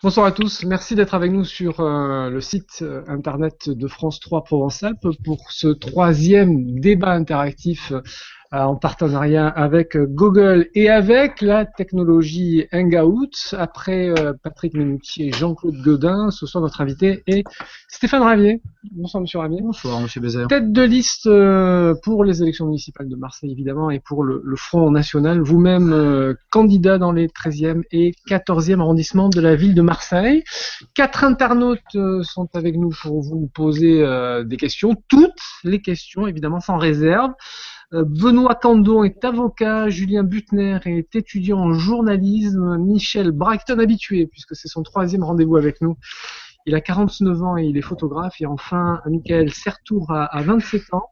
Bonsoir à tous, merci d'être avec nous sur le site internet de France 3 Provence-Alpes pour ce troisième débat interactif en partenariat avec Google et avec la technologie Hangout. Après Patrick Menuti et Jean-Claude Godin, ce soir notre invité est Stéphane Ravier. Bonsoir Monsieur Ravier. Bonsoir Monsieur Bézère. Tête de liste pour les élections municipales de Marseille évidemment et pour le Front National, vous-même candidat dans les 13e et 14e arrondissements de la ville de Marseille. 4 internautes sont avec nous pour vous poser des questions, toutes les questions évidemment sans réserve. Benoît Candon est avocat, Julien Butner est étudiant en journalisme, Michel Bracton habitué puisque c'est son 3e rendez-vous avec nous. Il a 49 ans et il est photographe. Et enfin, Michael Sertour a 27 ans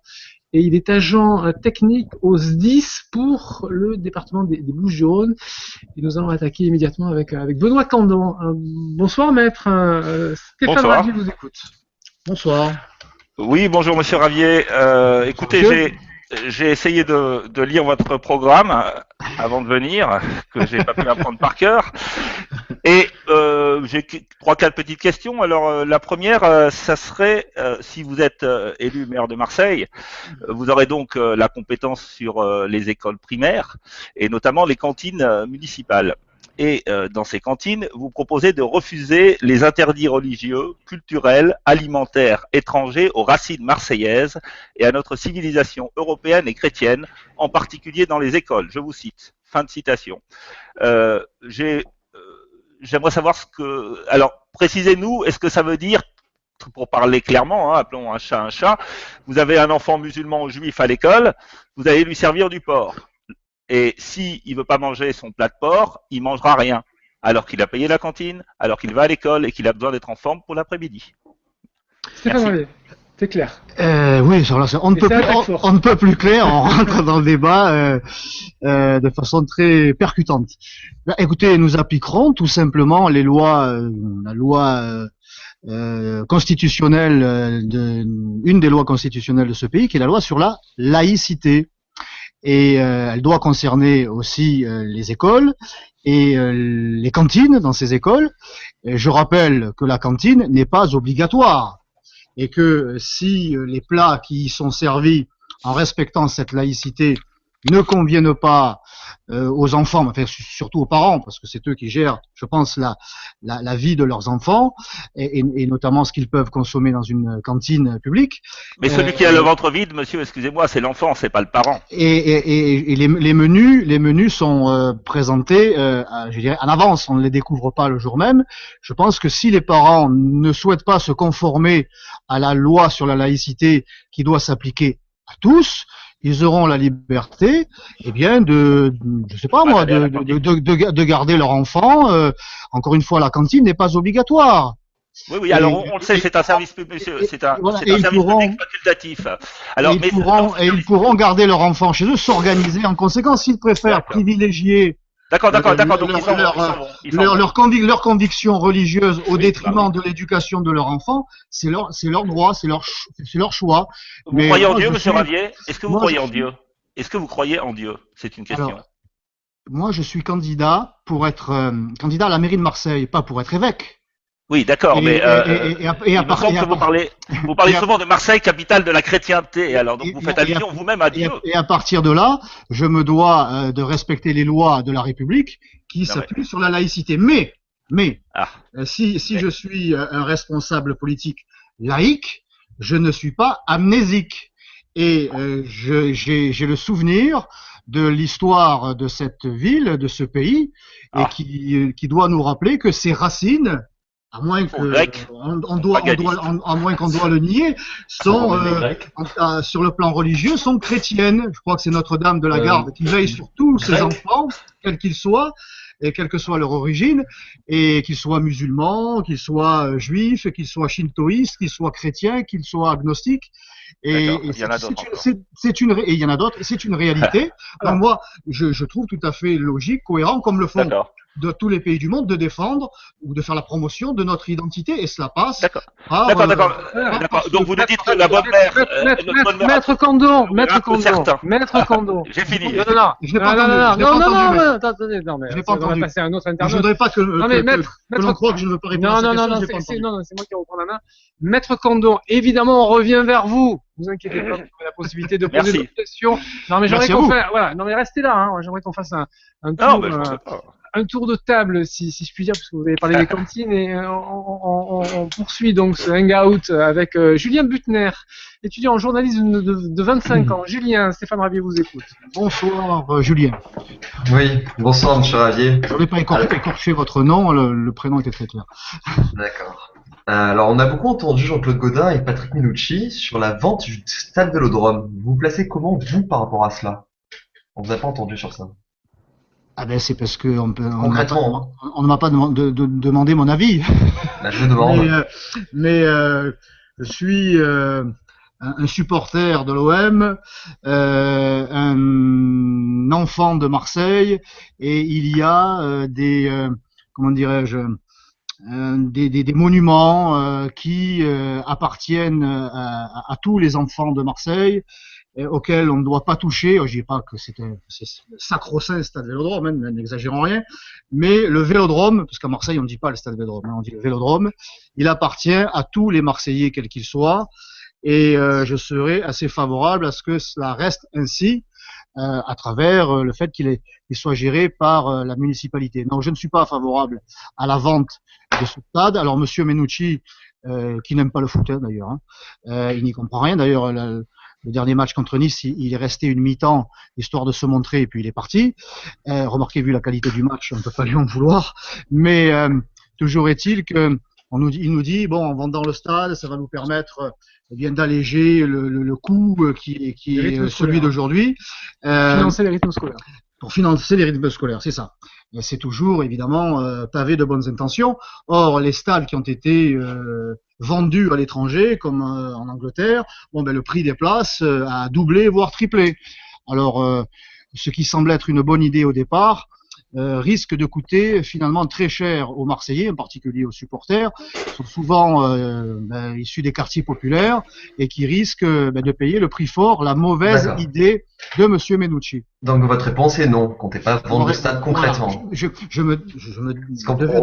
et il est agent technique au SDIS pour le département des Bouches-du-Rhône. Et nous allons attaquer immédiatement avec Benoît Candon. Bonsoir maître. Stéphane Ravier vous écoute. Bonsoir. Oui, bonjour Monsieur Ravier. Écoutez, j'ai essayé de lire votre programme avant de venir, que j'ai pas pu apprendre par cœur. Et j'ai 3-4 petites questions. Alors la première, ça serait si vous êtes élu maire de Marseille, vous aurez donc la compétence sur les écoles primaires et notamment les cantines municipales. Et dans ces cantines, vous proposez de refuser les interdits religieux, culturels, alimentaires, étrangers aux racines marseillaises et à notre civilisation européenne et chrétienne, en particulier dans les écoles. Je vous cite. Fin de citation. J'aimerais savoir ce que... Alors, précisez-nous, est-ce que ça veut dire, pour parler clairement, appelons un chat, vous avez un enfant musulman ou juif à l'école, vous allez lui servir du porc. Et s'il ne veut pas manger son plat de porc, il mangera rien, alors qu'il a payé la cantine, alors qu'il va à l'école et qu'il a besoin d'être en forme pour l'après-midi. Stéphane Ravier, c'est clair. Oui, on ne peut plus clair, on rentre dans le débat de façon très percutante. Écoutez, nous appliquerons tout simplement les lois, la loi constitutionnelle, une des lois constitutionnelles de ce pays, qui est la loi sur la laïcité. Et elle doit concerner aussi les écoles et les cantines dans ces écoles. Et je rappelle que la cantine n'est pas obligatoire et que si les plats qui y sont servis en respectant cette laïcité ne conviennent pas aux enfants, enfin surtout aux parents, parce que c'est eux qui gèrent, je pense, la vie de leurs enfants, et notamment ce qu'ils peuvent consommer dans une cantine publique. Mais celui qui a le ventre vide, monsieur, excusez-moi, c'est l'enfant, c'est pas le parent. Et les menus sont présentés, je dirais, en avance. On ne les découvre pas le jour même. Je pense que si les parents ne souhaitent pas se conformer à la loi sur la laïcité qui doit s'appliquer à tous, ils auront la liberté, eh bien, je sais pas moi, de garder leur enfant. Encore une fois, la cantine n'est pas obligatoire. Oui, alors on le sait, c'est un service public, monsieur, c'est un service public facultatif. Alors, ils pourront garder leur enfant chez eux, s'organiser en conséquence s'ils préfèrent privilégier D'accord. Donc leurs convictions religieuses au détriment de l'éducation de leur enfant, c'est leur droit, c'est leur choix. Vous croyez en Dieu, monsieur Ravier? Est-ce que vous croyez en Dieu? Est-ce que vous croyez en Dieu? C'est une question. Alors, moi, je suis candidat pour être candidat à la mairie de Marseille, pas pour être évêque. Oui, d'accord, mais il me semble que vous parlez souvent de Marseille, capitale de la chrétienté. Alors, donc vous faites allusion vous-même à Dieu. Et à partir de là, je me dois de respecter les lois de la République qui s'appuient sur la laïcité. Mais si je suis un responsable politique laïque, je ne suis pas amnésique. Et j'ai le souvenir de l'histoire de cette ville, de ce pays, et qui doit nous rappeler que ses racines, à moins qu'on doit le nier, sont sur le plan religieux, sont chrétiennes. Je crois que c'est Notre-Dame de la Garde qui veille sur tous ses enfants, quels qu'ils soient, et quelle que soit leur origine, et qu'ils soient musulmans, qu'ils soient juifs, qu'ils soient shintoïstes, qu'ils soient chrétiens, qu'ils soient agnostiques. Et c'est une réalité. Donc moi, je trouve tout à fait logique, cohérent, comme le font de tous les pays du monde de défendre ou de faire la promotion de notre identité, et cela passe. D'accord. Donc vous nous dites que la bonne mère, Maître Condon. J'ai fini. Non, mais on va passer à un autre internaute. Je voudrais pas que l'on croit que je ne veux pas répondre à cette question. Non, c'est moi qui reprends la main. Maître Condon, évidemment, on revient vers vous. Ne vous inquiétez pas, vous avez la possibilité de poser des questions. Non, mais j'aimerais qu'on fasse, voilà. Non, mais restez là, hein. J'aimerais qu'on fasse un tour de table, si je puis dire, parce que vous avez parlé des cantines, et on poursuit donc ce hangout avec Julien Butner, étudiant en journalisme de 25 ans. Julien, Stéphane Ravier vous écoute. Bonsoir, Julien. Oui, bonsoir, monsieur Ravier. Je ne voulais pas écorcher votre nom, le prénom était très clair. D'accord. Alors, on a beaucoup entendu Jean-Claude Gaudin et Patrick Minucci sur la vente du stade Vélodrome. Vous vous placez comment, vous, par rapport à cela? On vous a pas entendu sur ça. Ah ben c'est parce que on ne m'a pas demandé mon avis. Bah, je demande. Mais je suis un supporter de l'OM, un enfant de Marseille, et il y a des monuments qui appartiennent à tous les enfants de Marseille, auquel on ne doit pas toucher. Je dis pas que c'est sacro-saint le stade Vélodrome, hein, n'exagérons rien, mais le Vélodrome, parce qu'à Marseille on ne dit pas le stade Vélodrome, hein, on dit le Vélodrome, il appartient à tous les Marseillais quels qu'ils soient, et je serais assez favorable à ce que cela reste ainsi, à travers le fait qu'il soit géré par la municipalité. Non, je ne suis pas favorable à la vente de ce stade. Alors monsieur Menucci, qui n'aime pas le foot d'ailleurs, hein, il n'y comprend rien. D'ailleurs, le dernier match contre Nice, il est resté une mi-temps histoire de se montrer, et puis il est parti. Remarquez, vu la qualité du match, on ne peut pas lui en vouloir. Mais toujours est-il que il nous dit, bon, en vendant le stade, ça va nous permettre bien d'alléger le coût qui est celui d'aujourd'hui. Financer les rythmes scolaires. Pour financer les rythmes scolaires, c'est ça. C'est toujours évidemment pavé de bonnes intentions. Or, les stades qui ont été vendus à l'étranger, comme en Angleterre, bon, ben, le prix des places a doublé, voire triplé. Alors, ce qui semble être une bonne idée au départ risque de coûter finalement très cher aux Marseillais, en particulier aux supporters, qui sont souvent issus des quartiers populaires et qui risquent de payer le prix fort, la mauvaise idée de monsieur Menucci. Donc votre réponse est non, comptez pas vendre le stade concrètement. On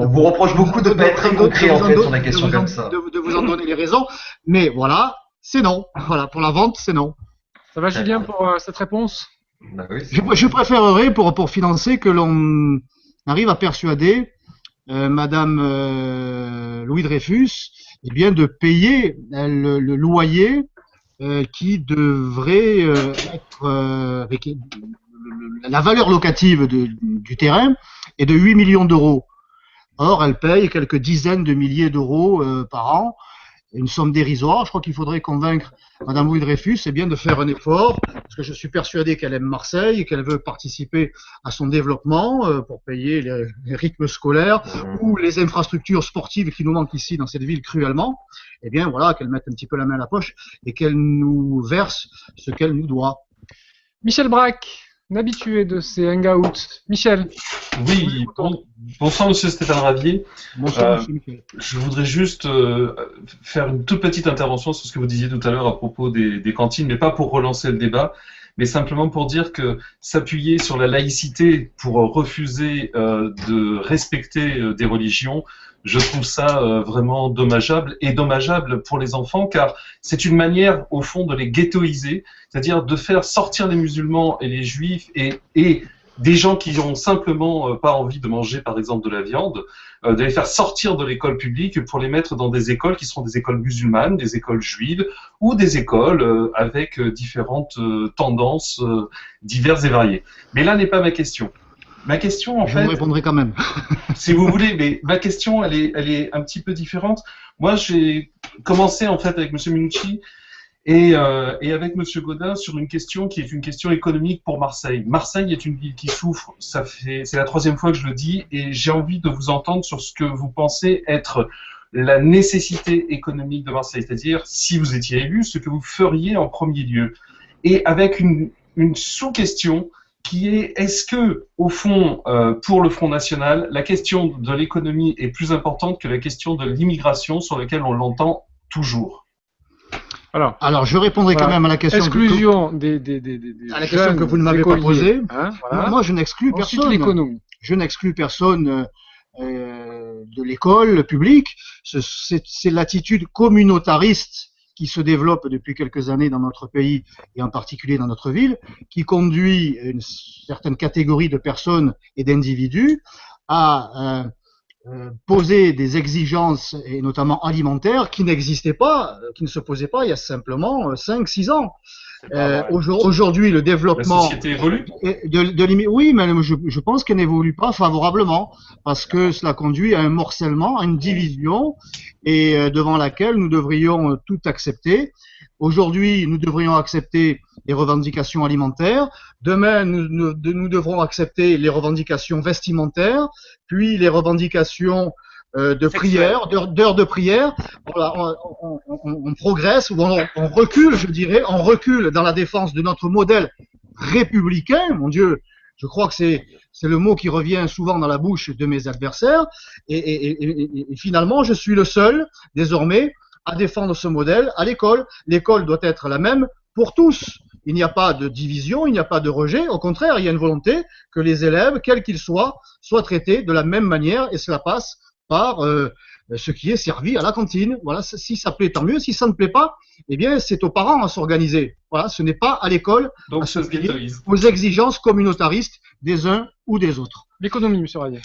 vous reproche beaucoup de ne pas être très concret en fait sur la question comme ça. De vous en donner les raisons, mais voilà, c'est non. Voilà, pour la vente, c'est non. Ça va, Julien, pour cette réponse? Bah oui, je préférerais pour financer que l'on arrive à persuader Madame Louis Dreyfus de payer le loyer qui devrait être avec la valeur locative du terrain est de 8 millions d'euros. Or, elle paye quelques dizaines de milliers d'euros par an. Une somme dérisoire. Je crois qu'il faudrait convaincre Madame Louis Dreyfus de faire un effort, parce que je suis persuadé qu'elle aime Marseille et qu'elle veut participer à son développement pour payer les rythmes scolaires ou les infrastructures sportives qui nous manquent ici dans cette ville cruellement. Eh bien voilà, qu'elle mette un petit peu la main à la poche et qu'elle nous verse ce qu'elle nous doit. Michel Braque, un habitué de ces hangouts. Michel. Oui, bonsoir monsieur Stéphane Ravier. Bonsoir monsieur Michel. Je voudrais juste faire une toute petite intervention sur ce que vous disiez tout à l'heure à propos des cantines, mais pas pour relancer le débat, mais simplement pour dire que s'appuyer sur la laïcité pour refuser de respecter des religions, je trouve ça vraiment dommageable, et dommageable pour les enfants, car c'est une manière, au fond, de les ghettoiser, c'est-à-dire de faire sortir les musulmans et les juifs et des gens qui ont simplement pas envie de manger, par exemple, de la viande, de les faire sortir de l'école publique pour les mettre dans des écoles qui seront des écoles musulmanes, des écoles juives, ou des écoles avec différentes tendances diverses et variées. Mais là n'est pas ma question. Ma question, en fait... Je vous répondrai quand même. Si vous voulez, mais ma question, elle est un petit peu différente. Moi, j'ai commencé, en fait, avec M. Minucci et avec M. Gaudin sur une question qui est une question économique pour Marseille. Marseille est une ville qui souffre, c'est la 3e fois que je le dis, et j'ai envie de vous entendre sur ce que vous pensez être la nécessité économique de Marseille, c'est-à-dire, si vous étiez élu, ce que vous feriez en premier lieu. Et avec une sous-question qui est, est-ce que, au fond, pour le Front National, la question de l'économie est plus importante que la question de l'immigration sur laquelle on l'entend toujours? Alors, je répondrai quand même à la question exclusion à la question que vous ne m'avez pas posée. Hein, voilà. Moi, je n'exclus personne. L'économie. Je n'exclus personne de l'école publique. C'est l'attitude communautariste qui se développe depuis quelques années dans notre pays et en particulier dans notre ville, qui conduit une certaine catégorie de personnes et d'individus à poser des exigences, et notamment alimentaires, qui n'existaient pas, qui ne se posaient pas il y a simplement 5-6 ans. Aujourd'hui, le développement... La société évolue oui, mais je pense qu'elle n'évolue pas favorablement, parce que cela conduit à un morcellement, à une division, et devant laquelle nous devrions tout accepter. Aujourd'hui, nous devrions accepter les revendications alimentaires. Demain, nous devrons accepter les revendications vestimentaires, puis les revendications de prière, d'heures de prière. Voilà, on progresse, ou on recule, je dirais, on recule dans la défense de notre modèle républicain. Mon Dieu, je crois que c'est le mot qui revient souvent dans la bouche de mes adversaires. Et finalement, je suis le seul, désormais, à défendre ce modèle à l'école. L'école doit être la même pour tous. Il n'y a pas de division, il n'y a pas de rejet. Au contraire, il y a une volonté que les élèves, quels qu'ils soient traités de la même manière, et cela passe par ce qui est servi à la cantine. Voilà, si ça plaît, tant mieux. Si ça ne plaît pas, eh bien, c'est aux parents à s'organiser. Voilà, ce n'est pas à l'école à se plier aux exigences communautaristes des uns ou des autres. L'économie, monsieur Radier.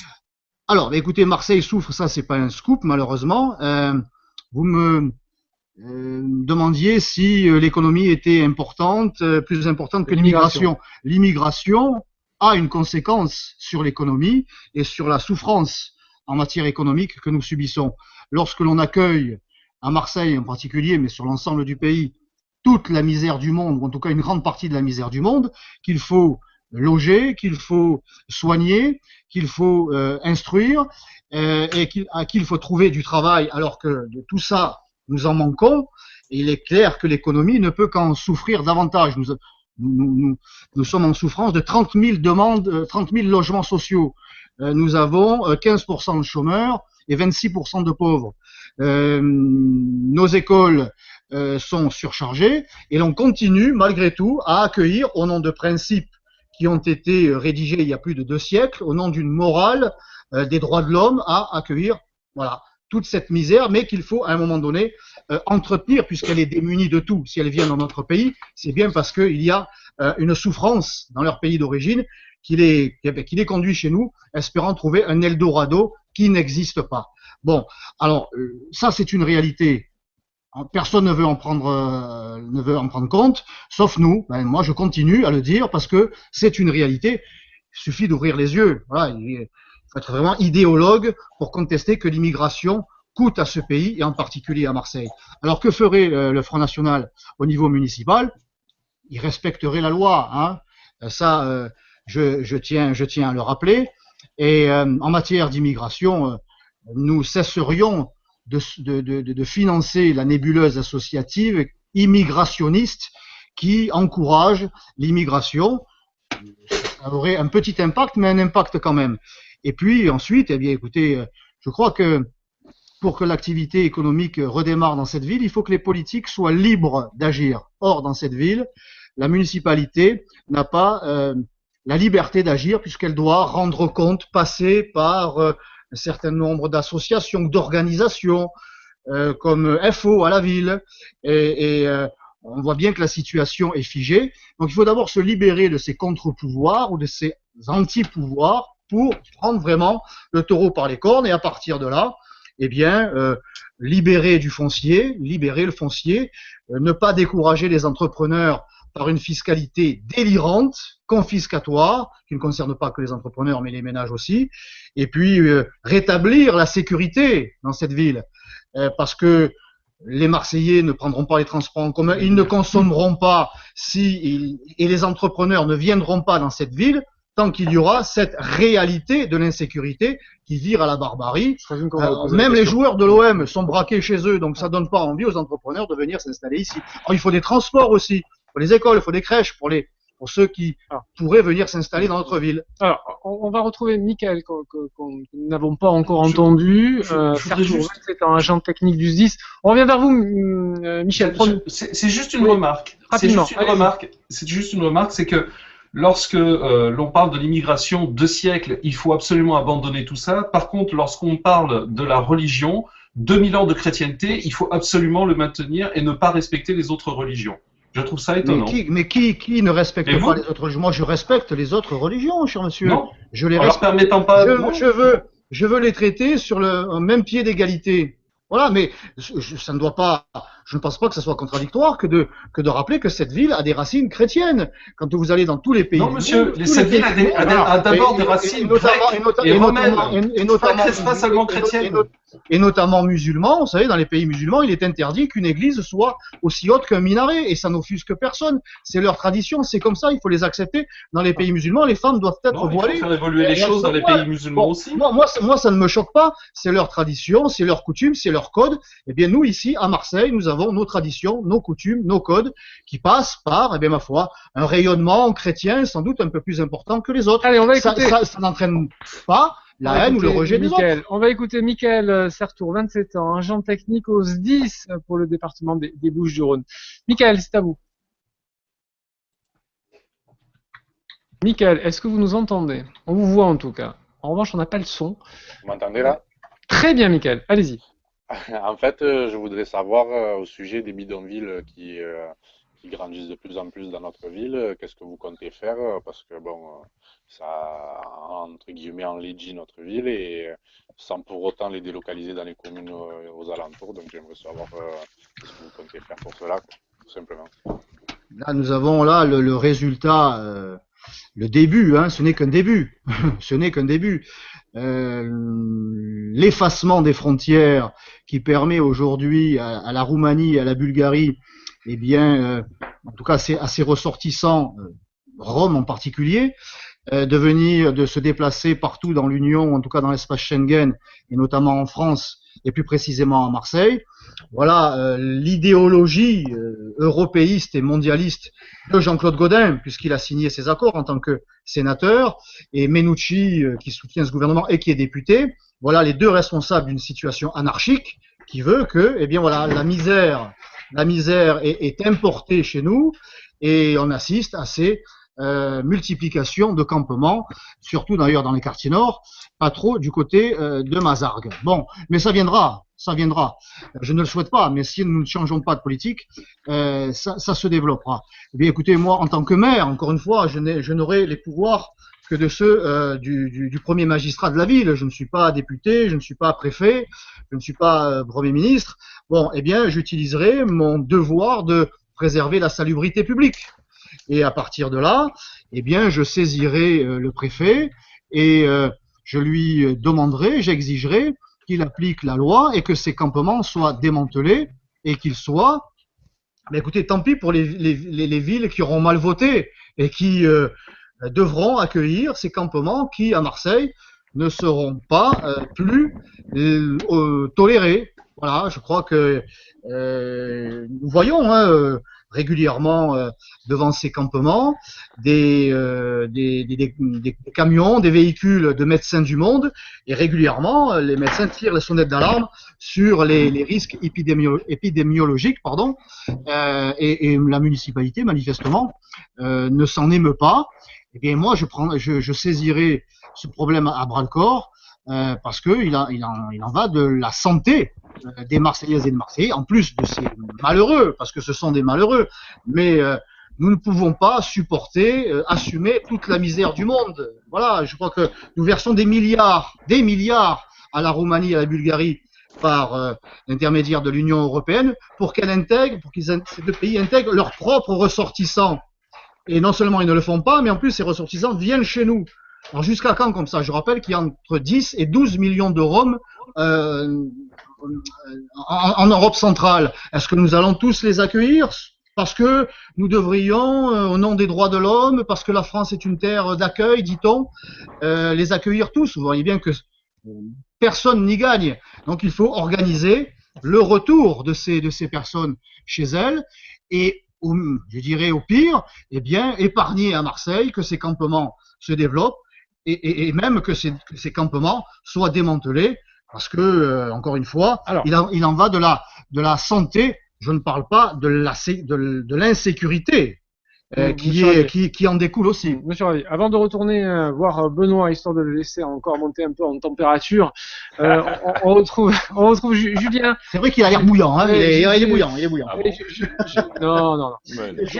Alors, écoutez, Marseille souffre, ça c'est pas un scoop malheureusement. Vous me demandiez si l'économie était importante, plus importante que l'immigration. L'immigration a une conséquence sur l'économie et sur la souffrance en matière économique que nous subissons. Lorsque l'on accueille, à Marseille en particulier, mais sur l'ensemble du pays, toute la misère du monde, ou en tout cas une grande partie de la misère du monde, qu'il faut loger, qu'il faut soigner, qu'il faut instruire, et qu'il faut trouver du travail, alors que de tout ça, nous en manquons. Et il est clair que l'économie ne peut qu'en souffrir davantage. Nous sommes en souffrance de 30 000 demandes, 30 000 logements sociaux. Nous avons 15% de chômeurs et 26% de pauvres. Nos écoles sont surchargées et l'on continue malgré tout à accueillir, au nom de principes qui ont été rédigés il y a plus de 2 siècles, au nom d'une morale des droits de l'homme, à accueillir toute cette misère, mais qu'il faut à un moment donné entretenir, puisqu'elle est démunie de tout. Si elle vient dans notre pays, c'est bien parce qu'il y a une souffrance dans leur pays d'origine qui les conduit chez nous, espérant trouver un Eldorado qui n'existe pas. Bon, alors ça c'est une réalité. Personne ne veut en prendre compte, sauf nous. Moi, je continue à le dire parce que c'est une réalité. Il suffit d'ouvrir les yeux. Voilà, il faut être vraiment idéologue pour contester que l'immigration coûte à ce pays et en particulier à Marseille. Alors que ferait le Front National au niveau municipal? Il respecterait la loi, hein. Ça, je tiens à le rappeler. Et en matière d'immigration, nous cesserions de financer la nébuleuse associative immigrationniste qui encourage l'immigration. Ça aurait un petit impact, mais un impact quand même. Et puis ensuite, eh bien, écoutez, je crois que pour que l'activité économique redémarre dans cette ville, il faut que les politiques soient libres d'agir. Or, dans cette ville, la municipalité n'a pas la liberté d'agir puisqu'elle doit rendre compte, passer par un certain nombre d'associations, d'organisations, comme FO à la ville, et on voit bien que la situation est figée. Donc il faut d'abord se libérer de ces contre-pouvoirs ou de ces anti-pouvoirs pour prendre vraiment le taureau par les cornes, et à partir de là, eh bien, libérer le foncier, ne pas décourager les entrepreneurs par une fiscalité délirante, confiscatoire, qui ne concerne pas que les entrepreneurs, mais les ménages aussi, et puis rétablir la sécurité dans cette ville, parce que les Marseillais ne prendront pas les transports en commun, ils ne consommeront pas et les entrepreneurs ne viendront pas dans cette ville tant qu'il y aura cette réalité de l'insécurité qui vire à la barbarie. Même les joueurs de l'OM sont braqués chez eux, donc ça donne pas envie aux entrepreneurs de venir s'installer ici. Alors, il faut des transports aussi, il faut des écoles, il faut des crèches pour pour ceux qui pourraient venir s'installer dans notre ville. Alors, on va retrouver Michael, que nous n'avons pas encore entendu. C'est un agent technique du SDIS. On revient vers vous, Michel. C'est juste une remarque. Rapidement. C'est juste une remarque, c'est que lorsque l'on parle de l'immigration 2 siècles, il faut absolument abandonner tout ça. Par contre, lorsqu'on parle de la religion, 2000 ans de chrétienté, il faut absolument le maintenir et ne pas respecter les autres religions. Je trouve ça étonnant. Mais qui ne respecte pas les autres religions? Moi, je respecte les autres religions, cher monsieur. Non. Je les respecte. En leur permettant pas. Je veux les traiter sur le même pied d'égalité. Voilà, mais ça ne doit pas. Je ne pense pas que ça soit contradictoire que de rappeler que cette ville a des racines chrétiennes. Quand vous allez dans tous les pays. Non, monsieur, cette ville a d'abord des racines grecques et romaines. Et notamment pas seulement chrétiennes. Et notamment musulmans. Vous savez, dans les pays musulmans, il est interdit qu'une église soit aussi haute qu'un minaret, et ça n'offusque personne. C'est leur tradition, c'est comme ça. Il faut les accepter. Dans les pays musulmans, les femmes doivent être voilées. Il faut faire évoluer les choses dans les pays musulmans aussi. Moi, ça ne me choque pas. C'est leur tradition, c'est leur coutume, c'est leur code. Eh bien, nous ici à Marseille, nous avons nos traditions, nos coutumes, nos codes qui passent par, eh bien, ma foi, un rayonnement chrétien sans doute un peu plus important que les autres. Allez, on va écouter. Ça n'entraîne pas la haine ou le rejet des autres. On va écouter Michael Sertour, 27 ans, agent technique au SDIS pour le département des Bouches-du-Rhône. Michael, c'est à vous. Michael, est-ce que vous nous entendez? On vous voit en tout cas. En revanche, on n'a pas le son. Vous m'entendez là? Très bien, Michael. Allez-y. En fait, je voudrais savoir au sujet des bidonvilles qui grandissent de plus en plus dans notre ville, qu'est-ce que vous comptez faire? Parce que bon, ça entre guillemets enlaidit notre ville et sans pour autant les délocaliser dans les communes aux alentours. Donc j'aimerais savoir ce que vous comptez faire pour cela, tout simplement. Là, nous avons là le résultat, le début. Hein, ce n'est qu'un début. Ce n'est qu'un début. L'effacement des frontières qui permet aujourd'hui à la Roumanie et à la Bulgarie, eh bien, en tout cas à ses ressortissants, Rome en particulier, de se déplacer partout dans l'Union, en tout cas dans l'espace Schengen, et notamment en France, et plus précisément à Marseille. Voilà l'idéologie européiste et mondialiste de Jean-Claude Gaudin, puisqu'il a signé ces accords en tant que sénateur, et Menucci, qui soutient ce gouvernement et qui est député. Voilà les deux responsables d'une situation anarchique qui veut que, eh bien voilà, la misère est importée chez nous, et on assiste à ces multiplication de campements, surtout d'ailleurs dans les quartiers nord, pas trop du côté de Mazargues. Bon, mais ça viendra. Je ne le souhaite pas, mais si nous ne changeons pas de politique, ça se développera. Eh bien, écoutez, moi, en tant que maire, encore une fois, je n'aurai les pouvoirs que de ceux du premier magistrat de la ville. Je ne suis pas député, je ne suis pas préfet, je ne suis pas premier ministre. Bon, eh bien, j'utiliserai mon devoir de préserver la salubrité publique. Et à partir de là, eh bien, je saisirai le préfet et je lui demanderai, j'exigerai qu'il applique la loi et que ces campements soient démantelés et qu'ils soient. Mais écoutez, tant pis pour les villes qui auront mal voté et qui devront accueillir ces campements qui, à Marseille, ne seront pas plus tolérés. Voilà, je crois que nous voyons régulièrement devant ces campements des camions, des véhicules de médecins du monde, et régulièrement les médecins tirent la sonnette d'alarme sur les risques épidémiologiques, et la municipalité manifestement ne s'en émeut pas. Eh bien moi je saisirai ce problème à bras-le-corps parce que il en va de la santé des Marseillaises et des Marseillais, en plus de ces malheureux, parce que ce sont des malheureux, mais nous ne pouvons pas supporter, assumer toute la misère du monde. Voilà, je crois que nous versons des milliards à la Roumanie et à la Bulgarie par l'intermédiaire de l'Union européenne pour ces deux pays intègrent leurs propres ressortissants. Et non seulement ils ne le font pas, mais en plus ces ressortissants viennent chez nous. Alors jusqu'à quand comme ça? Je rappelle qu'il y a entre 10 et 12 millions de Roms en Europe centrale. Est-ce que nous allons tous les accueillir parce que nous devrions, au nom des droits de l'homme, parce que la France est une terre d'accueil, dit-on, les accueillir tous? Vous voyez bien que personne n'y gagne. Donc il faut organiser le retour de ces personnes chez elles. Et je dirais au pire, eh bien, épargner à Marseille que ces campements se développent et même que ces campements soient démantelés, parce que, encore une fois, il en va de la santé. Je ne parle pas de l'insécurité. Qui en découle aussi. Monsieur Ravier, avant de retourner voir Benoît, histoire de le laisser encore monter un peu en température, on retrouve Julien. C'est vrai qu'il a l'air bouillant, hein. Il est bouillant. Non.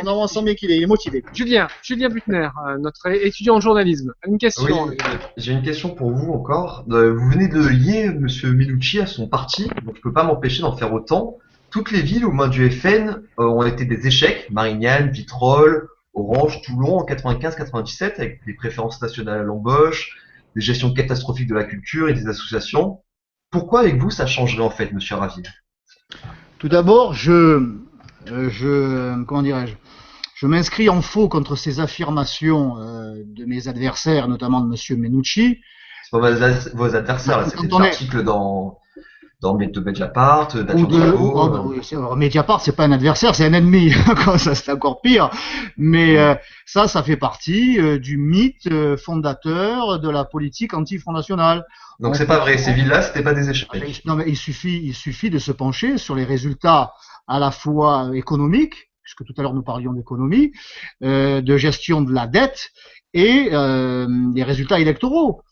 On sent bien qu'il est motivé. Julien Butner, notre étudiant en journalisme. Une question. Oui, j'ai une question pour vous encore. Vous venez de lier Monsieur Minucci à son parti, donc je peux pas m'empêcher d'en faire autant. Toutes les villes aux mains du FN ont été des échecs, Marignane, Vitrolles, Orange, Toulon en 95-97, avec des préférences nationales à l'embauche, des gestions catastrophiques de la culture et des associations. Pourquoi avec vous ça changerait en fait, Monsieur Ravier? Tout d'abord, je m'inscris en faux contre ces affirmations de mes adversaires, notamment de Monsieur Menucci. C'est pas vos adversaires, là, c'était des articles dans Mediapart, Mediapart, c'est pas un adversaire, c'est un ennemi. Ça, c'est encore pire. Mais ça fait partie du mythe fondateur de la politique anti-Front National. Donc c'est pas vrai. Ces villes-là, c'était pas des échecs. Non, mais il suffit de se pencher sur les résultats à la fois économiques, puisque tout à l'heure nous parlions d'économie, de gestion de la dette et des résultats électoraux.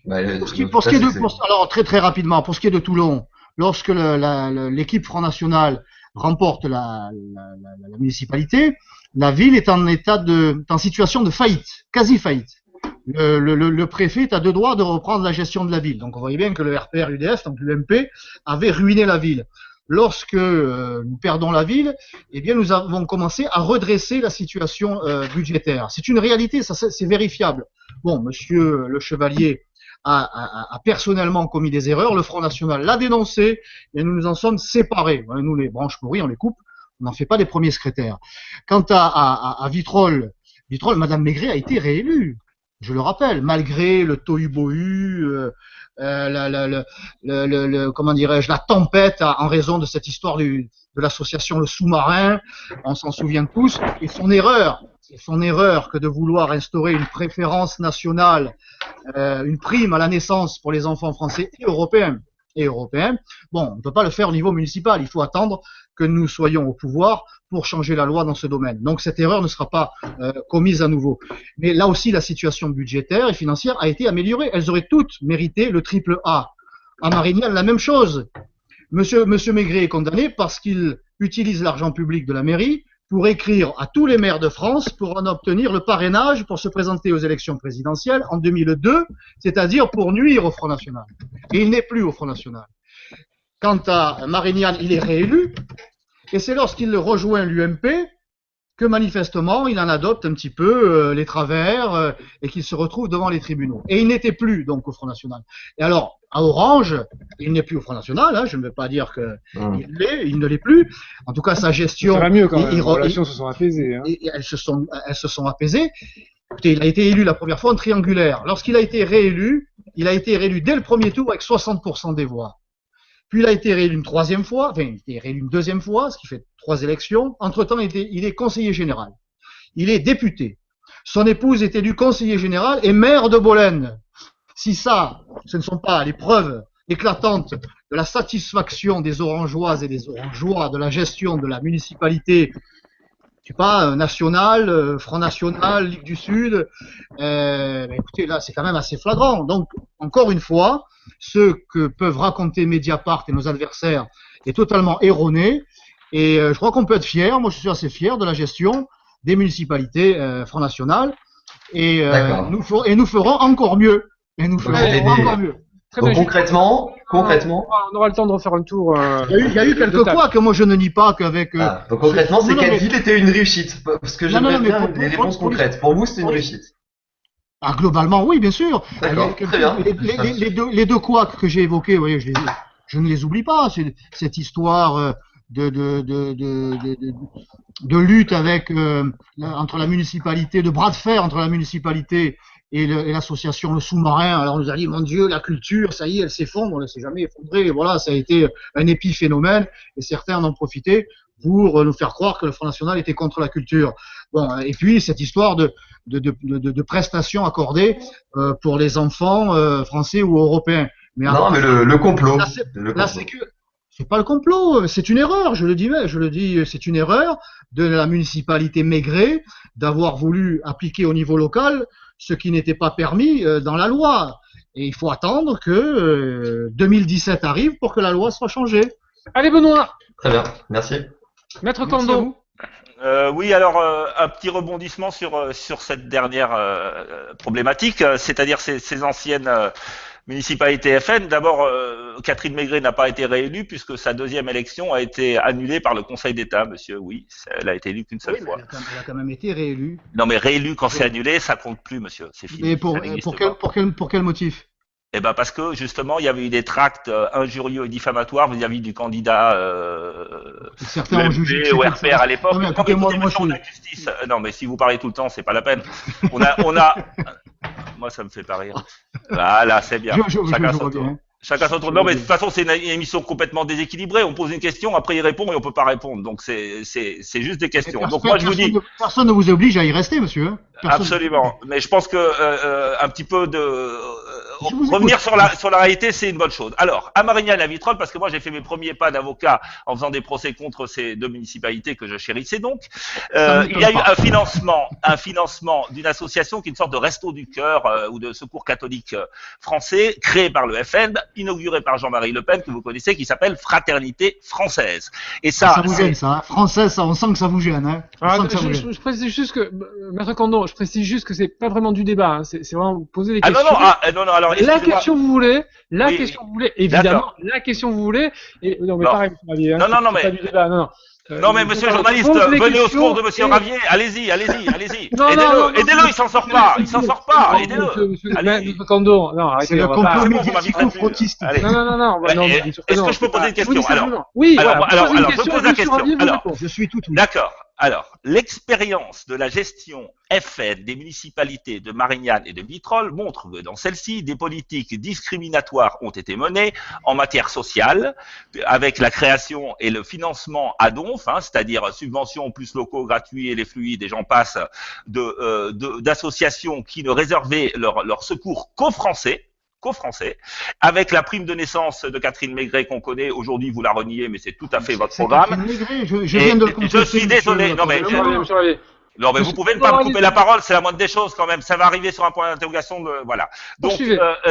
Alors très rapidement, pour ce qui est de Toulon, lorsque l'équipe Front National remporte la municipalité, la ville est en situation de faillite, quasi faillite. Le préfet est à deux doigts de reprendre la gestion de la ville. Donc on voyait bien que le RPR-UDF, donc l'UMP, avait ruiné la ville. Lorsque nous perdons la ville, eh bien nous avons commencé à redresser la situation budgétaire. C'est une réalité, ça c'est vérifiable. Bon, Monsieur le Chevalier a personnellement commis des erreurs, le Front National l'a dénoncé, et nous nous en sommes séparés. Nous, les branches pourries, on les coupe, on n'en fait pas les premiers secrétaires. Quant à Vitrolles, Madame Maigret a été réélue, je le rappelle, malgré le tohu-bohu, comment dirais-je, la tempête en raison de cette histoire de l'association Le Sous-Marin, on s'en souvient tous, et c'est son erreur que de vouloir instaurer une préférence nationale, une prime à la naissance pour les enfants français et européens. Bon, on ne peut pas le faire au niveau municipal, il faut attendre que nous soyons au pouvoir pour changer la loi dans ce domaine. Donc cette erreur ne sera pas commise à nouveau. Mais là aussi, la situation budgétaire et financière a été améliorée. Elles auraient toutes mérité le triple A. À Marignane, la même chose. Monsieur Maigret est condamné parce qu'il utilise l'argent public de la mairie pour écrire à tous les maires de France pour en obtenir le parrainage pour se présenter aux élections présidentielles en 2002, c'est-à-dire pour nuire au Front National. Et il n'est plus au Front National. Quant à Marignane, il est réélu, et c'est lorsqu'il rejoint l'UMP que manifestement il en adopte un petit peu les travers et qu'il se retrouve devant les tribunaux. Et il n'était plus donc au Front National. Et alors, à Orange, il n'est plus au Front National, hein, je ne veux pas dire qu'il ne l'est plus. En tout cas, sa gestion... Ça va mieux quand même, les relations se sont apaisées. Hein. Elles se sont apaisées. Écoutez, il a été élu la première fois en triangulaire. Lorsqu'il a été réélu, il a été réélu dès le premier tour avec 60% des voix. Puis il a été réélu une troisième fois, enfin il a été réélu une deuxième fois, ce qui fait 3 élections. Entre-temps, il est conseiller général. Il est député. Son épouse est élue conseiller général et maire de Bolène. Si ça, ce ne sont pas les preuves éclatantes de la satisfaction des Orangeoises et des Orangeois de la gestion de la municipalité, je sais pas, nationale, Front National, Ligue du Sud, écoutez, là, c'est quand même assez flagrant. Donc, encore une fois, ce que peuvent raconter Mediapart et nos adversaires est totalement erroné. Et je crois qu'on peut être fier, moi je suis assez fier de la gestion des municipalités Front National. Et nous ferons encore mieux. Encore mieux. Très donc concrètement, on aura le temps de refaire un tour. Il y a eu quelques couacs que moi je ne nie pas qu'avec. Donc concrètement, c'est quelle ville était une réussite? Parce que j'aimerais bien des réponses concrètes. Pour vous, c'était une réussite. Ah, globalement, oui, bien sûr. D'accord, très bien. Les deux couacs que j'ai évoqués, vous voyez, je ne les oublie pas. C'est cette histoire de lutte avec entre la municipalité, de bras de fer entre la municipalité et l'association Le Sous-Marin. Alors on nous a dit, mon Dieu, la culture, ça y est, elle s'effondre, elle ne s'est jamais effondrée. Voilà, ça a été un épiphénomène et certains en ont profité pour nous faire croire que le Front National était contre la culture. Bon, et puis cette histoire de prestations accordées pour les enfants français ou européens. Mais non, mais le complot. C'est pas le complot, c'est une erreur, je le dis, c'est une erreur de la municipalité Maigret d'avoir voulu appliquer au niveau local ce qui n'était pas permis dans la loi. Et il faut attendre que 2017 arrive pour que la loi soit changée. Allez Benoît. Très bien, merci. Maître Cando. Oui, alors un petit rebondissement sur cette dernière problématique, c'est-à-dire ces anciennes municipalités FN. D'abord, Catherine Maigret n'a pas été réélue puisque sa deuxième élection a été annulée par le Conseil d'État, monsieur. Oui, elle a été élue qu'une seule fois. Elle a quand même été réélue. Non, mais réélue quand c'est annulé, ça compte plus, monsieur. C'est fini. Mais pour quel motif? Eh ben parce que justement il y avait eu des tracts injurieux et diffamatoires vis-à-vis du candidat certains ont jugé au RPR à l'époque. Non, non mais si vous parlez tout le temps, c'est pas la peine. On a moi ça me fait pas rire. Voilà, c'est bien. Chacun son tour. Chacun son tour. Non mais de toute façon c'est une émission complètement déséquilibrée. On pose une question, après il répond et on peut pas répondre. Donc c'est juste des questions. Donc moi je vous dis, personne ne vous oblige à y rester, monsieur. Absolument. Mais je pense que un petit peu de revenir sur la réalité, c'est une bonne chose. Alors, à Marignane et à Vitrolles, parce que moi j'ai fait mes premiers pas d'avocat en faisant des procès contre ces deux municipalités que je chérissais donc. Il y a eu un financement d'une association qui est une sorte de resto du cœur ou de secours catholique français, créé par le FN, inauguré par Jean-Marie Le Pen, que vous connaissez, qui s'appelle Fraternité Française. Et ça vous gêne, ça, hein. Française, ça, on sent que ça vous gêne, hein. Je précise juste que, Maître Cando, je précise juste que c'est pas vraiment du débat, hein. C'est vraiment vous poser des questions. Non, alors, la question vous voulez, évidemment, la question vous voulez, et, non, mais pareil, monsieur Ravier, hein. Non, mais. Pas du débat, non. Non mais monsieur le journaliste, venez au secours de monsieur Ravier, allez-y. Aidez-le, il s'en sort pas, aidez-le. Monsieur Cando, non, arrêtez. C'est le complot frotiste. Non, est-ce que je peux poser une question? Oui, alors, je pose la question. Alors, je suis tout. D'accord. Alors, l'expérience de la gestion FN des municipalités de Marignane et de Vitrolles montre que dans celle-ci, des politiques discriminatoires ont été menées en matière sociale, avec la création et le financement à donf, c'est-à-dire subventions plus locaux gratuits et les fluides, et j'en passe, d'associations qui ne réservaient leur secours qu'aux Français, avec la prime de naissance de Catherine Maigret qu'on connaît. Aujourd'hui, vous la reniez, mais c'est tout à fait votre programme. Je viens de le confesser. Je suis désolé. Non, mais vous pouvez ne pas me couper la parole, c'est la moindre des choses quand même. Ça va arriver sur un point d'interrogation. Voilà. Donc,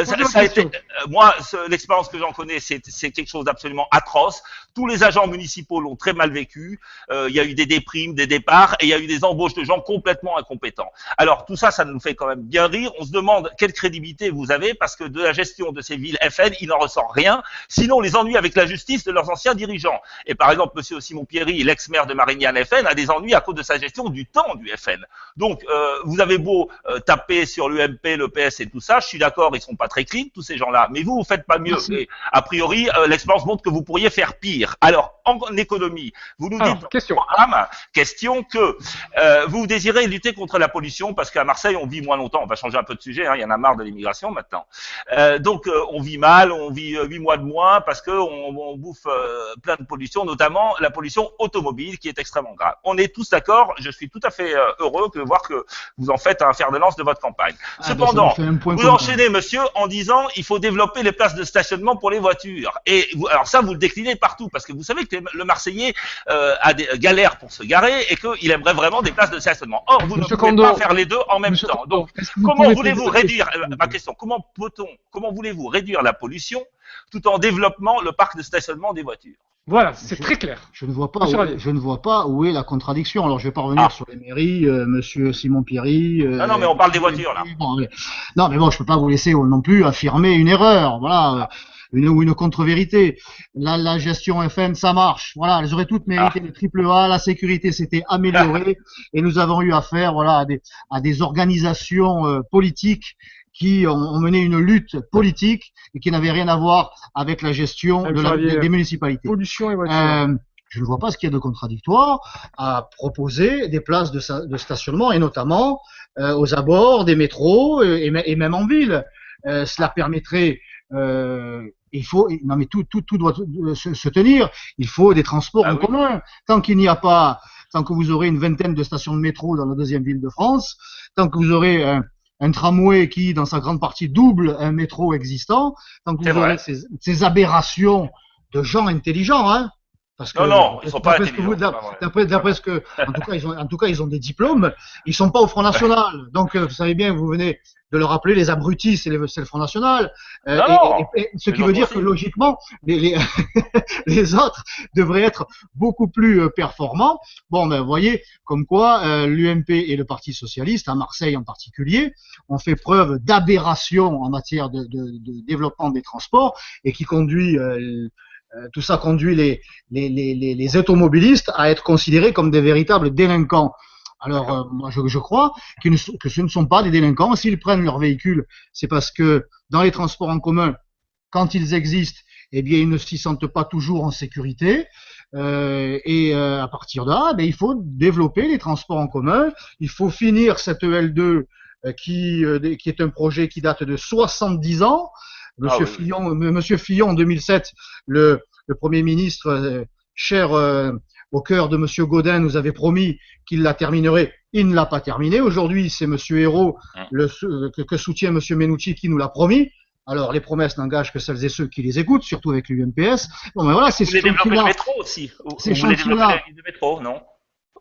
ça a été. Moi, l'expérience que j'en connais, c'est quelque chose d'absolument atroce. Tous les agents municipaux l'ont très mal vécu. Il y a eu des déprimes, des départs, et il y a eu des embauches de gens complètement incompétents. Alors, tout ça, ça nous fait quand même bien rire. On se demande quelle crédibilité vous avez, parce que de la gestion de ces villes FN, il n'en ressort rien. Sinon, on les ennuie avec la justice de leurs anciens dirigeants. Et par exemple, monsieur Simon Pierry, l'ex-maire de Marignane FN, a des ennuis à cause de sa gestion du temps du FN. Donc, vous avez beau taper sur l'UMP, le PS et tout ça, je suis d'accord, ils sont pas très clean, tous ces gens-là, mais vous faites pas mieux. Et, a priori, l'expérience montre que vous pourriez faire pire. Alors, en économie, vous nous dites question que vous désirez lutter contre la pollution, parce qu'à Marseille, on vit moins longtemps. On va changer un peu de sujet, il y en a marre de l'immigration maintenant. Donc, on vit mal, on vit 8 mois de moins, parce que on bouffe plein de pollution, notamment la pollution automobile, qui est extrêmement grave. On est tous d'accord, je suis tout à fait heureux de voir que vous en faites un fer de lance de votre campagne. Cependant, vous enchaînez, monsieur, en disant il faut développer les places de stationnement pour les voitures. Et alors ça, vous le déclinez partout, parce que vous savez que le Marseillais a des galères pour se garer et qu'il aimerait vraiment des places de stationnement. Or, vous ne pouvez pas faire les deux en même temps. Donc, comment voulez-vous réduire ma question? Comment voulez-vous réduire la pollution tout en développant le parc de stationnement des voitures? Voilà, c'est très clair. Je ne vois pas où est la contradiction. Alors, je vais pas revenir sur les mairies, monsieur Simon Pierry. Non, mais on parle des voitures, là. Non, mais bon, je peux pas vous laisser non plus affirmer une erreur. Voilà. Une contre-vérité. La gestion FN, ça marche. Voilà, elles auraient toutes mérité le triple A. La sécurité s'était améliorée et nous avons eu affaire, à des organisations politiques qui ont mené une lutte politique et qui n'avaient rien à voir avec la gestion des municipalités. Pollution et voiture. Je ne vois pas ce qu'il y a de contradictoire à proposer des places de stationnement, et notamment aux abords des métros et même en ville. Cela permettrait il faut, non mais tout doit se tenir. Il faut des transports en commun. Tant qu'il n'y a pas, tant que vous aurez une vingtaine de stations de métro dans la deuxième ville de France, tant que vous aurez un tramway qui, dans sa grande partie, double un métro existant, tant que vous aurez ces aberrations de gens intelligents, hein. Parce que, non, ils sont pas intelligents. D'après ce que, en tout cas, ils ont des diplômes. Ils sont pas au Front National. Donc, vous savez bien, vous venez de le rappeler, les abrutis, c'est le Front National. Ce qui veut dire que logiquement, les autres devraient être beaucoup plus performants. Bon, ben, vous voyez, comme quoi, l'UMP et le Parti Socialiste, à Marseille en particulier, ont fait preuve d'aberration en matière de développement des transports et qui conduit tout ça conduit les automobilistes à être considérés comme des véritables délinquants. Alors, moi, je crois que ce ne sont pas des délinquants. S'ils prennent leur véhicule, c'est parce que dans les transports en commun, quand ils existent, eh bien, ils ne s'y sentent pas toujours en sécurité. À partir de là, il faut développer les transports en commun. Il faut finir cette EL2 qui est un projet qui date de 70 ans. Monsieur Fillon, en 2007, le Premier ministre, cher au cœur de Monsieur Gaudin, nous avait promis qu'il la terminerait. Il ne l'a pas terminée. Aujourd'hui, c'est Monsieur Hérault, que soutient Monsieur Menucci, qui nous l'a promis. Alors, les promesses n'engagent que celles et ceux qui les écoutent, surtout avec l'UMPS. Bon, ben voilà, c'est ce chantier-là. Vous voulez développer le métro aussi. Vous voulez développer la ligne de métro, non?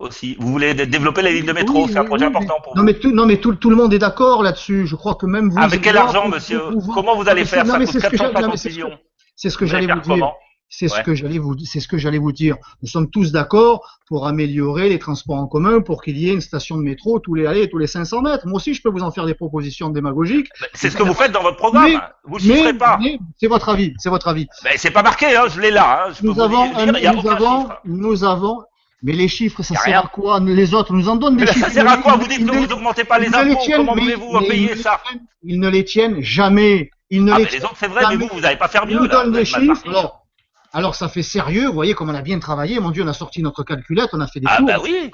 Aussi. Vous voulez développer la ligne de métro, c'est un projet important pour vous. Non, mais tout le monde est d'accord là-dessus. Je crois que même vous. Avec quel argent, monsieur? Comment vous allez faire? Ça coûte 450 millions. C'est ce que j'allais vous dire. C'est ce que j'allais vous dire. Nous sommes tous d'accord pour améliorer les transports en commun, pour qu'il y ait une station de métro tous les 500 mètres. Moi aussi, je peux vous en faire des propositions démagogiques. C'est ce que vous faites dans votre programme. Vous ne chiffrez pas. C'est votre avis. C'est votre avis. Mais c'est pas marqué, hein. Je l'ai là. Hein. Nous avons. Mais les chiffres, ça sert à quoi? Les autres nous en donnent des chiffres. Ça sert à quoi? Vous dites que vous n'augmentez pas les impôts. Comment voulez-vous payer ça? Ils ne les tiennent jamais. Les autres, c'est vrai, mais vous n'allez pas faire mieux. Ils nous donnent des chiffres. Alors, ça fait sérieux. Vous voyez comme on a bien travaillé. Mon Dieu, on a sorti notre calculette, on a fait des tours. Oui.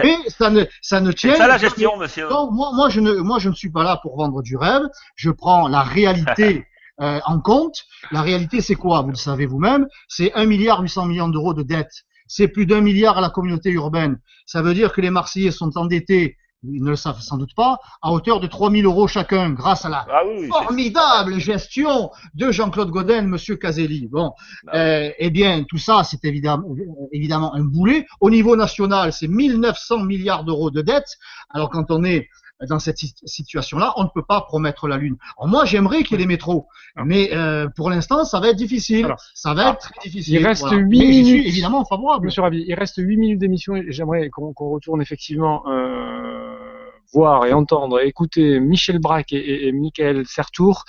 Mais ça ne tient. C'est ça la gestion, monsieur. Non, moi, je ne suis pas là pour vendre du rêve. Je prends la réalité en compte. La réalité, c'est quoi? Vous le savez vous-même. C'est 1,8 milliard d'euros de dette. C'est plus d'1 milliard à la communauté urbaine. Ça veut dire que les Marseillais sont endettés, ils ne le savent sans doute pas, à hauteur de 3 000 euros chacun, grâce à la formidable gestion de Jean-Claude Gaudin, Monsieur Caselli. Bon, eh bien, tout ça, c'est évidemment un boulet. Au niveau national, c'est 1900 milliards d'euros de dette. Alors, quand on est dans cette situation-là, on ne peut pas promettre la Lune. Alors moi, j'aimerais qu'il y ait des métros, mais pour l'instant, ça va être difficile. Ça va être très difficile. Il reste 8 minutes. Je suis évidemment favorable. Monsieur Ravi, il reste 8 minutes d'émission et j'aimerais qu'on retourne effectivement voir et entendre, écouter Michel Braque et Michael Sertour.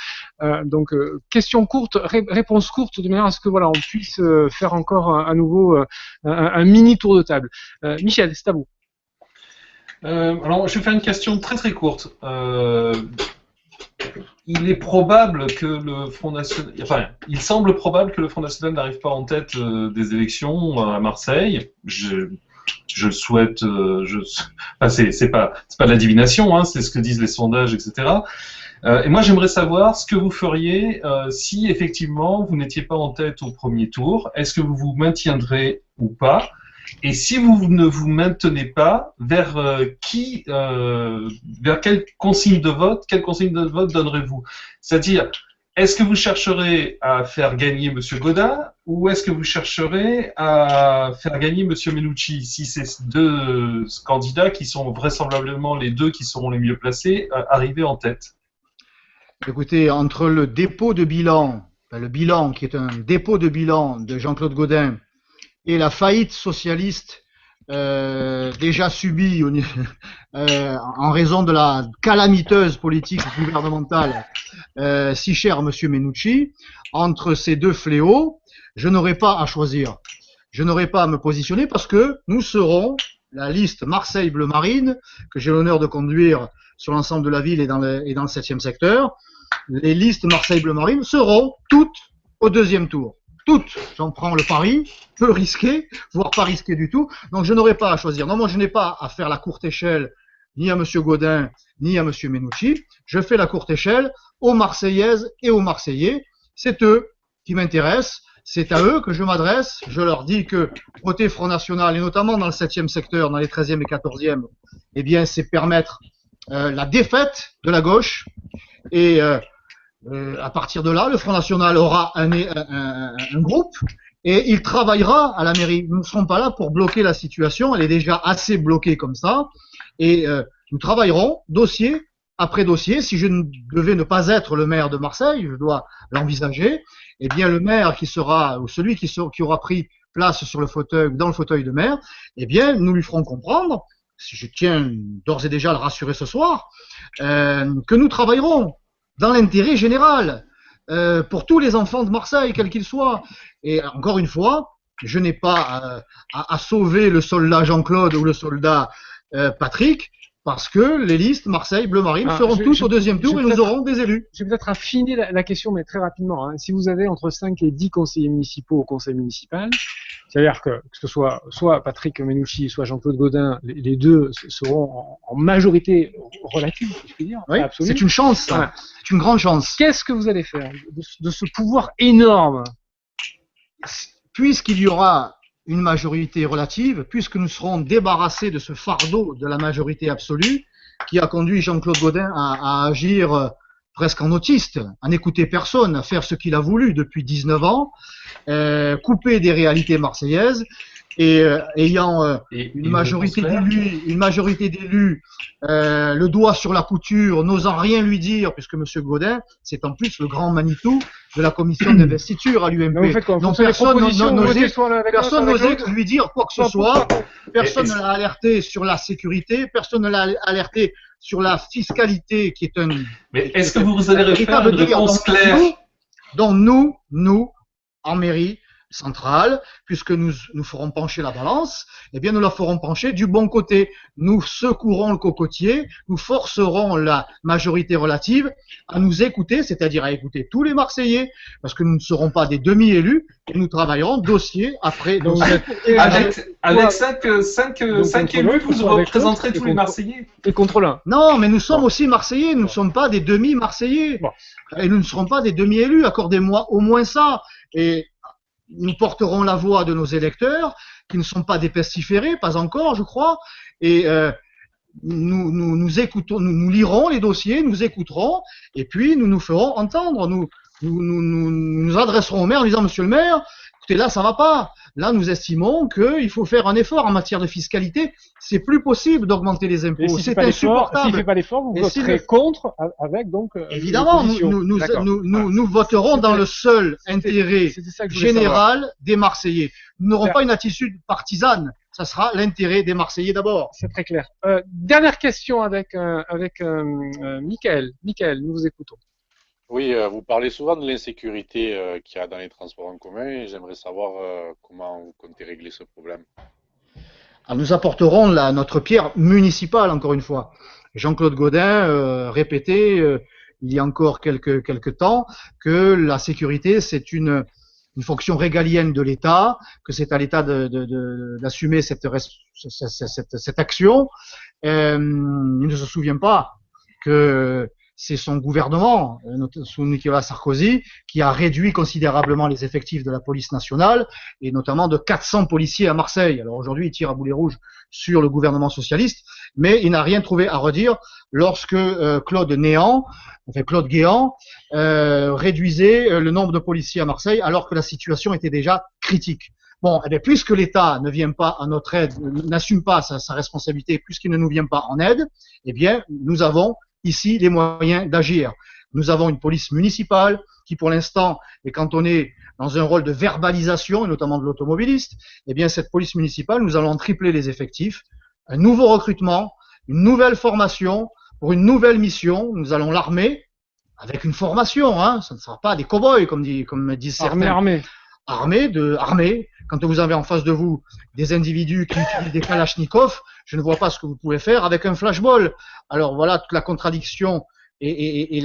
Donc, question courte, réponse courte, de manière à ce que on puisse faire encore à nouveau un mini tour de table. Michel, c'est à vous. Alors, je vais faire une question très très courte. Il est probable que le Front National, il semble probable que le Front National n'arrive pas en tête des élections à Marseille. Je le souhaite. C'est pas de la divination, hein, c'est ce que disent les sondages, etc. Et moi, j'aimerais savoir ce que vous feriez si effectivement vous n'étiez pas en tête au premier tour. Est-ce que vous vous maintiendrez ou pas? Et si vous ne vous maintenez pas, vers quelle consigne de vote donnerez-vous? C'est-à-dire, est-ce que vous chercherez à faire gagner M. Gaudin ou est-ce que vous chercherez à faire gagner M. Menucci, si ces deux candidats qui sont vraisemblablement les deux qui seront les mieux placés, arrivés en tête? Écoutez, entre le dépôt de bilan, le bilan qui est un dépôt de bilan de Jean-Claude Gaudin, et la faillite socialiste déjà subie en raison de la calamiteuse politique gouvernementale si chère à M. Menucci, entre ces deux fléaux, je n'aurai pas à choisir. Je n'aurai pas à me positionner parce que nous serons la liste Marseille Bleu Marine, que j'ai l'honneur de conduire sur l'ensemble de la ville et dans le 7e secteur. Les listes Marseille Bleu Marine seront toutes au deuxième tour. Toutes, j'en prends le pari, peu risqué, voire pas risqué du tout, donc je n'aurai pas à choisir. Non, moi je n'ai pas à faire la courte échelle, ni à M. Gaudin, ni à M. Menucci, je fais la courte échelle aux Marseillaises et aux Marseillais, c'est eux qui m'intéresse. C'est à eux que je m'adresse. Je leur dis que côté Front National, et notamment dans le 7e secteur, dans les 13e et 14e, eh bien, c'est permettre la défaite de la gauche. Et à partir de là, le Front National aura un groupe et il travaillera à la mairie. Nous ne serons pas là pour bloquer la situation. Elle est déjà assez bloquée comme ça. Et nous travaillerons dossier après dossier. Si je devais ne pas être le maire de Marseille, je dois l'envisager. Eh bien, le maire qui sera, ou celui qui aura pris place sur le fauteuil, dans le fauteuil de maire, eh bien, nous lui ferons comprendre, si je tiens d'ores et déjà à le rassurer ce soir, que nous travaillerons dans l'intérêt général, pour tous les enfants de Marseille, quels qu'ils soient. Et encore une fois, je n'ai pas à sauver le soldat Jean-Claude ou le soldat Patrick, parce que les listes Marseille, Bleu Marine seront tous au deuxième tour et nous aurons des élus. Je vais peut-être affiner la question, mais très rapidement. Hein. Si vous avez entre 5 et 10 conseillers municipaux au conseil municipal, c'est-à-dire que ce soit Patrick Menouchi, soit Jean-Claude Gaudin, les deux seront en majorité relative, si je puis dire. Oui, c'est une chance, voilà. C'est une grande chance. Qu'est-ce que vous allez faire de ce pouvoir énorme? Puisqu'il y aura une majorité relative, puisque nous serons débarrassés de ce fardeau de la majorité absolue qui a conduit Jean-Claude Gaudin à agir presque en autiste, à n'écouter personne, à faire ce qu'il a voulu depuis 19 ans, couper des réalités marseillaises et ayant une majorité d'élus, le doigt sur la couture, n'osant rien lui dire, puisque M. Gaudin, c'est en plus le grand Manitou de la commission d'investiture à l'UMP. Donc personne n'osait lui dire quoi que ce soit, personne ne l'a alerté sur la sécurité, personne ne l'a alerté sur la fiscalité qui est un... Mais est-ce que vous allez faire une réponse claire? Donc nous, en mairie centrale, puisque nous ferons pencher la balance, eh bien nous la ferons pencher du bon côté. Nous secourons le cocotier, nous forcerons la majorité relative à nous écouter, c'est-à-dire à écouter tous les Marseillais, parce que nous ne serons pas des demi-élus, et nous travaillerons dossier après dossier. Avec 5 élus, vous représenterez tous les Marseillais. Et contre l'un. Non, mais nous sommes aussi Marseillais, nous ne sommes pas des demi-Marseillais. Bon. Et nous ne serons pas des demi-élus, accordez-moi au moins ça. Et nous porterons la voix de nos électeurs, qui ne sont pas des pestiférés, pas encore, je crois, et nous écoutons, nous lirons les dossiers, nous écouterons, et puis nous nous ferons entendre. Nous adresserons au maire en disant, monsieur le maire, écoutez, là, ça va pas. Là, nous estimons qu'il faut faire un effort en matière de fiscalité. C'est plus possible d'augmenter les impôts. C'est insupportable. S'il ne fait pas l'effort, vous voterez contre, avec donc. Évidemment, nous voterons dans le seul intérêt général des Marseillais. Nous n'aurons pas une attitude partisane. Ça sera l'intérêt des Marseillais d'abord. C'est très clair. Dernière question avec Michael. Michael, nous vous écoutons. Oui, vous parlez souvent de l'insécurité qu'il y a dans les transports en commun et j'aimerais savoir comment vous comptez régler ce problème. Alors nous apporterons notre pierre municipale, encore une fois. Jean-Claude Gaudin répétait il y a encore quelques temps que la sécurité, c'est une fonction régalienne de l'État, que c'est à l'État d'assumer cette action. Il ne se souvient pas que c'est son gouvernement, sous Nicolas Sarkozy, qui a réduit considérablement les effectifs de la police nationale, et notamment de 400 policiers à Marseille. Alors aujourd'hui, il tire à boulet rouge sur le gouvernement socialiste, mais il n'a rien trouvé à redire lorsque Claude Guéant réduisait le nombre de policiers à Marseille, alors que la situation était déjà critique. Bon, eh bien, puisque l'État ne vient pas à notre aide, n'assume pas sa responsabilité, puisqu'il ne nous vient pas en aide, eh bien, nous avons ici les moyens d'agir. Nous avons une police municipale qui, pour l'instant, est cantonnée dans un rôle de verbalisation, et notamment de l'automobiliste. Eh bien, cette police municipale, nous allons tripler les effectifs, un nouveau recrutement, une nouvelle formation pour une nouvelle mission. Nous allons l'armer avec une formation, hein. Ça ne sera pas des cow-boys, comme disent certains. Armée. Quand vous avez en face de vous des individus qui utilisent des kalachnikovs, je ne vois pas ce que vous pouvez faire avec un flashball. Alors voilà toute la contradiction et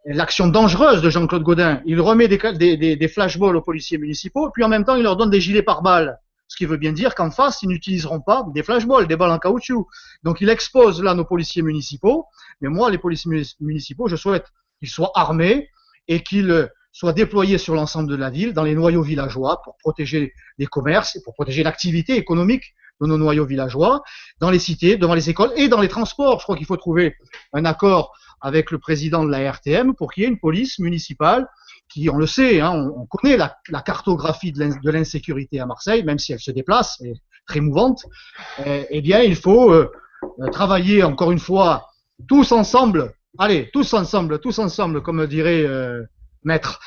l'action dangereuse de Jean-Claude Gaudin. Il remet des flashballs aux policiers municipaux, puis en même temps il leur donne des gilets pare-balles. Ce qui veut bien dire qu'en face, ils n'utiliseront pas des flashballs, des balles en caoutchouc. Donc il expose là nos policiers municipaux. Mais moi, les policiers municipaux, je souhaite qu'ils soient armés et qu'ils soient déployés sur l'ensemble de la ville, dans les noyaux villageois, pour protéger les commerces et pour protéger l'activité économique de nos noyaux villageois, dans les cités, devant les écoles et dans les transports. Je crois qu'il faut trouver un accord avec le président de la RTM pour qu'il y ait une police municipale qui, on le sait, hein, on connaît la cartographie de l'insécurité à Marseille, même si elle se déplace, elle est très mouvante. Eh bien, il faut travailler encore une fois tous ensemble. Allez, tous ensemble, comme dirait Maître.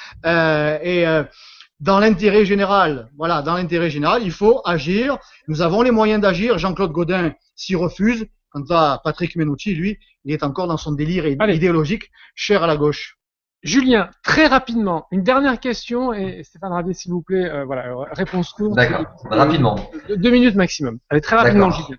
Dans l'intérêt général, voilà, dans l'intérêt général, il faut agir. Nous avons les moyens d'agir. Jean-Claude Gaudin s'y refuse. Quant à Patrick Menucci, lui, il est encore dans son délire idéologique, cher à la gauche. Julien, très rapidement, une dernière question, et Stéphane Ravier, s'il vous plaît, voilà, réponse courte. D'accord, rapidement. 2 minutes maximum. Allez, très rapidement, Julien.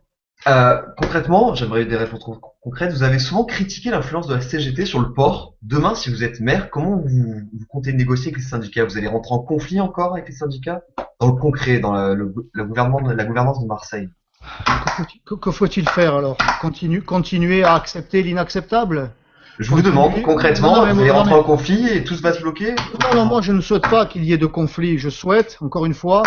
Concrètement, j'aimerais des réponses concrètes. Vous avez souvent critiqué l'influence de la CGT sur le port. Demain, si vous êtes maire, comment vous comptez négocier avec les syndicats? Vous allez rentrer en conflit encore avec les syndicats? Dans le concret, dans la gouvernance de Marseille. Que faut-il faire alors? Continuer à accepter l'inacceptable? Je vous demande concrètement, vous allez rentrer en conflit et tout va se bloquer? Non, moi je ne souhaite pas qu'il y ait de conflit. Je souhaite, encore une fois,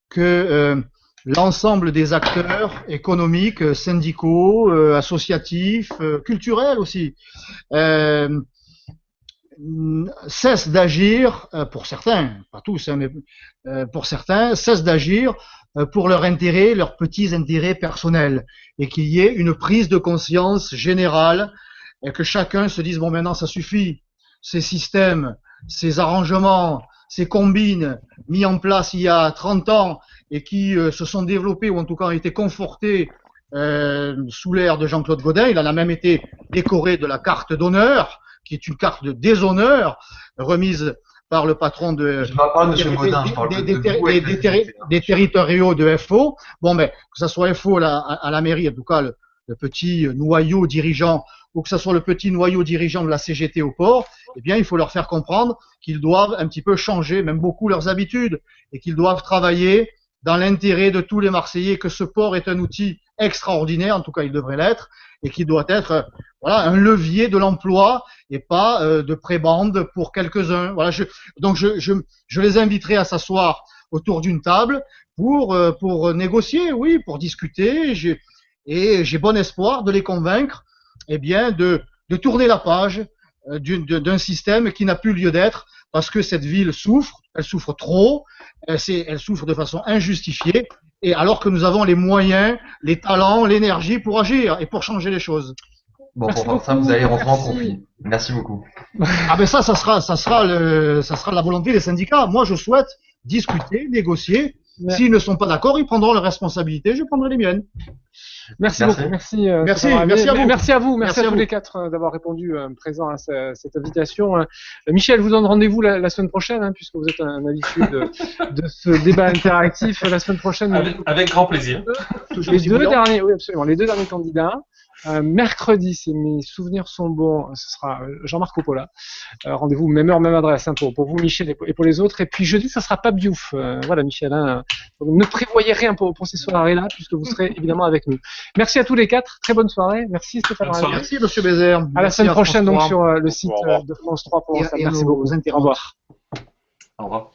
que l'ensemble des acteurs économiques, syndicaux, associatifs, culturels aussi, cessent d'agir, pour certains, pas tous, hein, mais pour certains, cessent d'agir pour leurs intérêts, leurs petits intérêts personnels, et qu'il y ait une prise de conscience générale, et que chacun se dise, bon, maintenant ça suffit, ces systèmes, ces arrangements, ces combines mis en place il y a 30 ans et qui se sont développés ou en tout cas ont été confortés sous l'ère de Jean-Claude Gaudin. Il en a même été décoré de la carte d'honneur, qui est une carte de déshonneur remise par le patron des territoriaux de FO. Bon, mais que ça soit FO à la mairie, en tout cas le petit noyau dirigeant, ou que ce soit le petit noyau dirigeant de la CGT au port, eh bien, il faut leur faire comprendre qu'ils doivent un petit peu changer, même beaucoup, leurs habitudes, et qu'ils doivent travailler dans l'intérêt de tous les Marseillais, que ce port est un outil extraordinaire, en tout cas il devrait l'être, et qui doit être voilà, un levier de l'emploi et pas de prébande pour quelques-uns. Voilà, donc je les inviterai à s'asseoir autour d'une table pour négocier, oui, pour discuter, et j'ai bon espoir de les convaincre de tourner la page d'un système qui n'a plus lieu d'être, parce que cette ville souffre, elle souffre trop, elle souffre de façon injustifiée, et alors que nous avons les moyens, les talents, l'énergie pour agir et pour changer les choses. Bon, pour faire ça, vous allez rentrer en conflit. Merci beaucoup. Ah ben ça sera la volonté des syndicats. Moi, je souhaite discuter, négocier. S'ils ne sont pas d'accord, ils prendront leurs responsabilités, je prendrai les miennes. Merci beaucoup. Merci à vous. Merci à tous les quatre d'avoir répondu présent à cette invitation. Michel vous donne rendez-vous la semaine prochaine, hein, puisque vous êtes un habitué de ce débat interactif la semaine prochaine. Avec grand plaisir. Les deux derniers candidats. Mercredi, si mes souvenirs sont bons, ce sera Jean-Marc Coppola. Rendez-vous même heure, même adresse, hein, pour vous, Michel, et pour les autres. Et puis jeudi, ça sera Pape Diouf. Voilà, Michel. Hein, ne prévoyez rien pour ces soirées-là, puisque vous serez évidemment avec nous. Merci à tous les quatre. Très bonne soirée. Merci Stéphane. Merci Monsieur Bézère. À la semaine prochaine, donc sur le site de France 3 pour ça. Merci beaucoup. Au revoir. Au revoir.